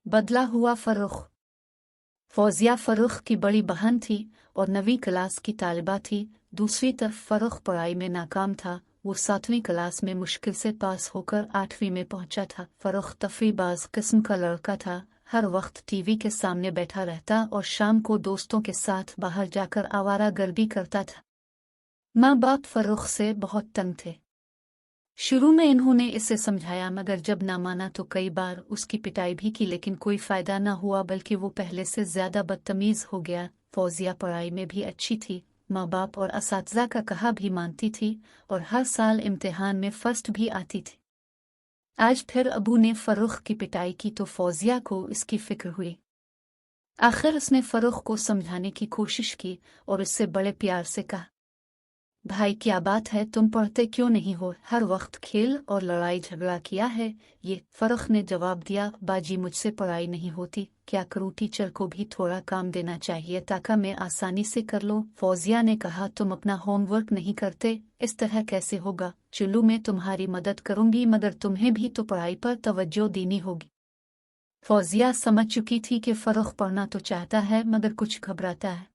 बदला हुआ फर्रुख। फौजिया फर्रुख की बड़ी बहन थी और 9वीं क्लास की तालिबा थी। दूसरी तरफ फर्रुख पढ़ाई में नाकाम था। वो 7वीं क्लास में मुश्किल से पास होकर 8वीं में पहुंचा था। फर्रुख तफरीबाज किस्म का लड़का था। हर वक्त टीवी के सामने बैठा रहता और शाम को दोस्तों के साथ बाहर जाकर आवारागर्दी करता था। माँ बाप फर्रुख से बहुत तंग थे। शुरू में इन्होंने इसे समझाया, मगर जब ना माना तो कई बार उसकी पिटाई भी की, लेकिन कोई फायदा ना हुआ, बल्कि वो पहले से ज्यादा बदतमीज हो गया। फौजिया पढ़ाई में भी अच्छी थी, माँ बाप और असातिज़ा का कहा भी मानती थी और हर साल इम्तिहान में फर्स्ट भी आती थी। आज फिर अबू ने फर्रुख की पिटाई की तो फौजिया को इसकी फिक्र हुई। आखिर उसने फर्रुख को समझाने की कोशिश की और उससे बड़े प्यार से कहा, भाई क्या बात है, तुम पढ़ते क्यों नहीं हो? हर वक्त खेल और लड़ाई झगड़ा किया है ये। फर्रुख ने जवाब दिया, बाजी मुझसे पढ़ाई नहीं होती, क्या करूं? टीचर को भी थोड़ा काम देना चाहिए ताकि मैं आसानी से कर लूं। फौजिया ने कहा, तुम अपना होमवर्क नहीं करते, इस तरह कैसे होगा? चलो मैं तुम्हारी मदद करूंगी, मगर तुम्हें भी तो पढ़ाई पर तवज्जो देनी होगी। फौजिया समझ चुकी थी कि फर्रुख पढ़ना तो चाहता है मगर कुछ घबराता है।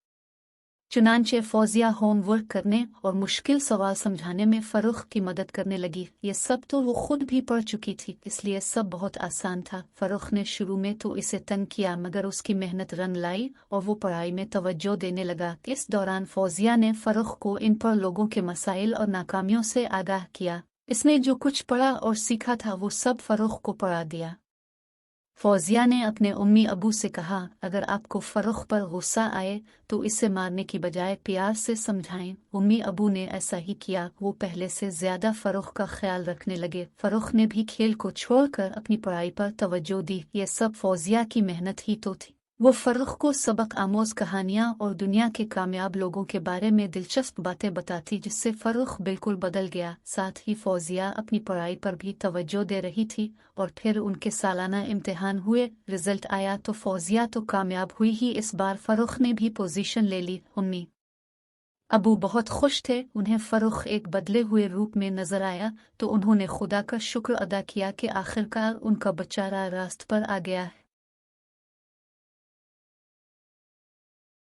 चुनांचे फौजिया होमवर्क करने और मुश्किल सवाल समझाने में फर्रुख की मदद करने लगी। ये सब तो वो खुद भी पढ़ चुकी थी, इसलिए सब बहुत आसान था। फर्रुख ने शुरू में तो इसे तंग किया, मगर उसकी मेहनत रंग लाई और वो पढ़ाई में तवज्जो देने लगा। इस दौरान फौजिया ने फर्रुख को इन पर लोगों के मसाइल और नाकामियों से आगाह किया। इसने जो कुछ पढ़ा और सीखा था वो सब फर्रुख को पढ़ा दिया। फौजिया ने अपने उम्मी अबू से कहा, अगर आपको फर्रुख पर गुस्सा आए तो इसे मारने की बजाय प्यार से समझाएं। उम्मी अबू ने ऐसा ही किया। वो पहले से ज्यादा फर्रुख का ख्याल रखने लगे। फर्रुख ने भी खेल को छोड़कर अपनी पढ़ाई पर तवज्जो दी। ये सब फौजिया की मेहनत ही तो थी। वो फर्रुख को सबक आमोज कहानियां और दुनिया के कामयाब लोगों के बारे में दिलचस्प बातें बताती, जिससे फर्रुख बिल्कुल बदल गया। साथ ही फौजिया अपनी पढ़ाई पर भी तवज्जो दे रही थी। और फिर उनके सालाना इम्तिहान हुए, रिजल्ट आया तो फौजिया तो कामयाब हुई ही, इस बार फर्रुख ने भी पोजीशन ले ली। उम्मी अबू बहुत खुश थे। उन्हें फर्रुख एक बदले हुए रूप में नजर आया तो उन्होंने खुदा का शुक्र अदा किया कि आखिरकार उनका बच्चा रास्त पर आ गया है।